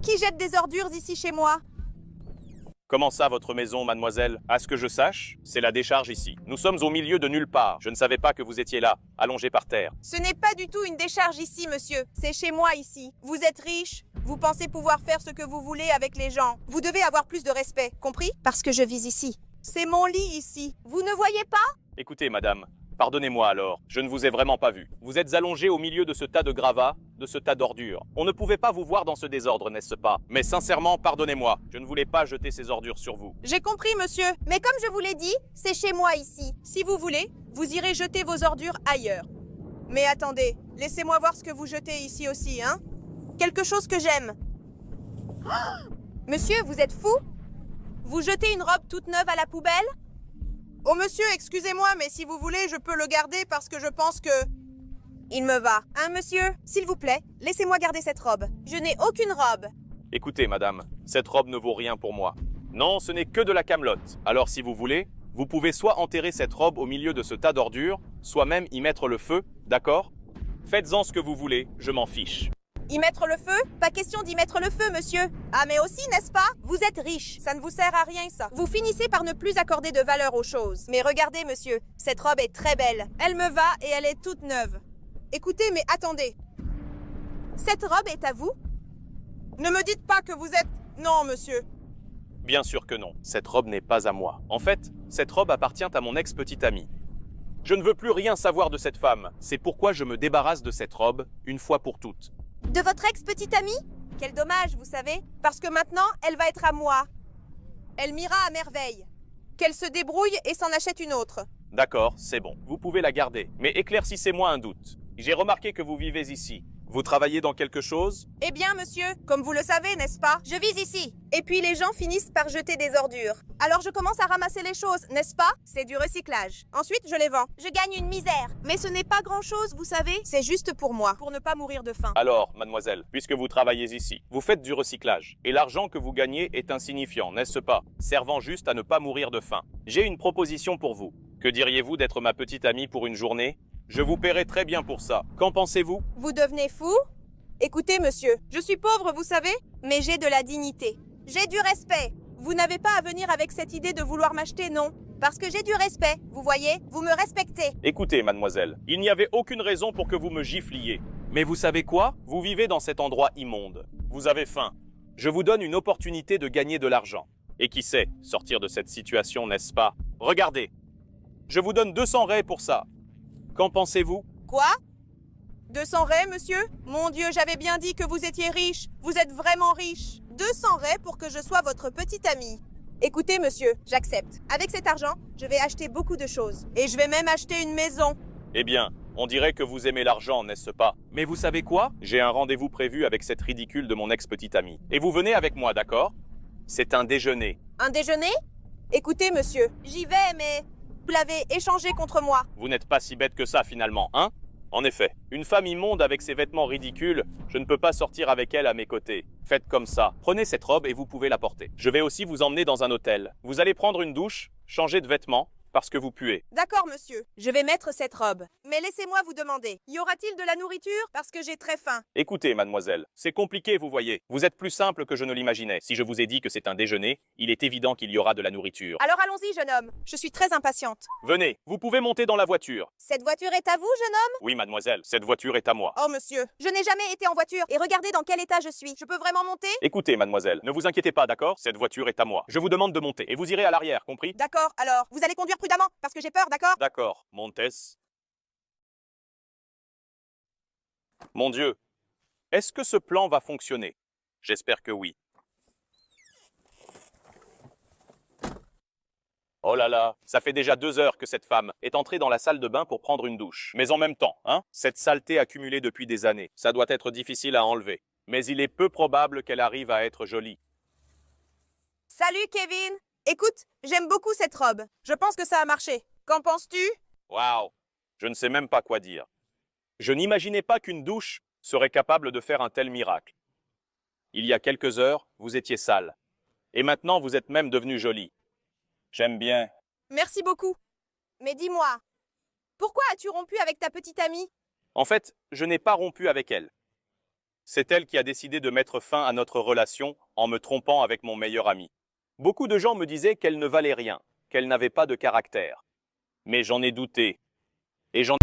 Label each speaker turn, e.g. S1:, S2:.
S1: Qui jette des ordures ici chez moi?
S2: Comment ça, votre maison, mademoiselle? À ce que je sache, c'est la décharge ici. Nous sommes au milieu de nulle part. Je ne savais pas que vous étiez là, allongé par terre.
S1: Ce n'est pas du tout une décharge ici, monsieur. C'est chez moi ici. Vous êtes riche. Vous pensez pouvoir faire ce que vous voulez avec les gens. Vous devez avoir plus de respect, compris? Parce que je vis ici. C'est mon lit ici. Vous ne voyez pas?
S2: Écoutez, madame, pardonnez-moi alors, je ne vous ai vraiment pas vu. Vous êtes allongé au milieu de ce tas de gravats, de ce tas d'ordures. On ne pouvait pas vous voir dans ce désordre, n'est-ce pas? Mais sincèrement, pardonnez-moi, je ne voulais pas jeter ces ordures sur vous.
S1: J'ai compris, monsieur. Mais comme je vous l'ai dit, c'est chez moi ici. Si vous voulez, vous irez jeter vos ordures ailleurs. Mais attendez, laissez-moi voir ce que vous jetez ici aussi, hein? Quelque chose que j'aime. Monsieur, vous êtes fou? Vous jetez une robe toute neuve à la poubelle? Oh monsieur, excusez-moi, mais si vous voulez, je peux le garder parce que je pense que... Il me va. Hein, monsieur? S'il vous plaît, laissez-moi garder cette robe. Je n'ai aucune robe.
S2: Écoutez, madame, cette robe ne vaut rien pour moi. Non, ce n'est que de la camelote. Alors si vous voulez, vous pouvez soit enterrer cette robe au milieu de ce tas d'ordures, soit même y mettre le feu, d'accord? Faites-en ce que vous voulez, je m'en fiche.
S1: Y mettre le feu? Pas question d'y mettre le feu, monsieur. Ah, mais aussi, n'est-ce pas? Vous êtes riche. Ça ne vous sert à rien, ça. Vous finissez par ne plus accorder de valeur aux choses. Mais regardez, monsieur, cette robe est très belle. Elle me va et elle est toute neuve. Écoutez, mais attendez. Cette robe est à vous? Ne me dites pas que vous êtes... Non, monsieur.
S2: Bien sûr que non, cette robe n'est pas à moi. En fait, cette robe appartient à mon ex-petite amie. Je ne veux plus rien savoir de cette femme. C'est pourquoi je me débarrasse de cette robe, une fois pour toutes.
S1: De votre ex-petite amie? Quel dommage, vous savez. Parce que maintenant, elle va être à moi. Elle m'ira à merveille. Qu'elle se débrouille et s'en achète une autre.
S2: D'accord, c'est bon. Vous pouvez la garder. Mais éclaircissez-moi un doute. J'ai remarqué que vous vivez ici. Vous travaillez dans quelque chose?
S1: Eh bien, monsieur, comme vous le savez, n'est-ce pas? Je vis ici. Et puis les gens finissent par jeter des ordures. Alors je commence à ramasser les choses, n'est-ce pas? C'est du recyclage. Ensuite, je les vends. Je gagne une misère. Mais ce n'est pas grand-chose, vous savez. C'est juste pour moi, pour ne pas mourir de faim.
S2: Alors, mademoiselle, puisque vous travaillez ici, vous faites du recyclage. Et l'argent que vous gagnez est insignifiant, n'est-ce pas? Servant juste à ne pas mourir de faim. J'ai une proposition pour vous. Que diriez-vous d'être ma petite amie pour une journée? Je vous paierai très bien pour ça. Qu'en pensez-vous?
S1: Vous devenez fou? Écoutez, monsieur, je suis pauvre, vous savez, mais j'ai de la dignité. J'ai du respect. Vous n'avez pas à venir avec cette idée de vouloir m'acheter, non? Parce que j'ai du respect, vous voyez? Vous me respectez.
S2: Écoutez, mademoiselle, il n'y avait aucune raison pour que vous me gifliez. Mais vous savez quoi? Vous vivez dans cet endroit immonde. Vous avez faim. Je vous donne une opportunité de gagner de l'argent. Et qui sait, sortir de cette situation, n'est-ce pas? Regardez. Je vous donne 200 raies pour ça. Qu'en pensez-vous?
S1: Quoi? 200 raies, monsieur? Mon Dieu, j'avais bien dit que vous étiez riche. Vous êtes vraiment riche. 200 raies pour que je sois votre petite amie. Écoutez, monsieur, j'accepte. Avec cet argent, je vais acheter beaucoup de choses. Et je vais même acheter une maison.
S2: Eh bien, on dirait que vous aimez l'argent, n'est-ce pas? Mais vous savez quoi? J'ai un rendez-vous prévu avec cette ridicule de mon ex-petite amie. Et vous venez avec moi, d'accord? C'est un déjeuner.
S1: Un déjeuner? Écoutez, monsieur, j'y vais, mais... Vous l'avez échangé contre moi.
S2: Vous n'êtes pas si bête que ça, finalement, hein? En effet, une femme immonde avec ses vêtements ridicules, je ne peux pas sortir avec elle à mes côtés. Faites comme ça. Prenez cette robe et vous pouvez la porter. Je vais aussi vous emmener dans un hôtel. Vous allez prendre une douche, changer de vêtements, parce que vous puez.
S1: D'accord, monsieur. Je vais mettre cette robe. Mais laissez-moi vous demander, y aura-t-il de la nourriture? Parce que j'ai très faim.
S2: Écoutez, mademoiselle, c'est compliqué, vous voyez. Vous êtes plus simple que je ne l'imaginais. Si je vous ai dit que c'est un déjeuner, il est évident qu'il y aura de la nourriture.
S1: Alors allons-y, jeune homme. Je suis très impatiente.
S2: Venez, vous pouvez monter dans la voiture.
S1: Cette voiture est à vous, jeune homme?
S2: Oui, mademoiselle, cette voiture est à moi.
S1: Oh, monsieur, je n'ai jamais été en voiture. Et regardez dans quel état je suis. Je peux vraiment monter?
S2: Écoutez, mademoiselle, ne vous inquiétez pas, d'accord? Cette voiture est à moi. Je vous demande de monter et vous irez à l'arrière, compris?
S1: D'accord, alors, vous allez conduire prudemment, parce que j'ai peur, d'accord?
S2: D'accord, Montes. Mon Dieu, est-ce que ce plan va fonctionner? J'espère que oui. Oh là là, ça fait déjà 2 heures que cette femme est entrée dans la salle de bain pour prendre une douche. Mais en même temps, hein, cette saleté accumulée depuis des années, ça doit être difficile à enlever. Mais il est peu probable qu'elle arrive à être jolie.
S1: Salut, Kevin. Écoute, j'aime beaucoup cette robe. Je pense que ça a marché. Qu'en penses-tu?
S2: Waouh, je ne sais même pas quoi dire. Je n'imaginais pas qu'une douche serait capable de faire un tel miracle. Il y a quelques heures, vous étiez sale. Et maintenant, vous êtes même devenue jolie. J'aime bien.
S1: Merci beaucoup. Mais dis-moi, pourquoi as-tu rompu avec ta petite amie?
S2: En fait, je n'ai pas rompu avec elle. C'est elle qui a décidé de mettre fin à notre relation en me trompant avec mon meilleur ami. Beaucoup de gens me disaient qu'elle ne valait rien, qu'elle n'avait pas de caractère. Mais j'en ai douté. Et j'en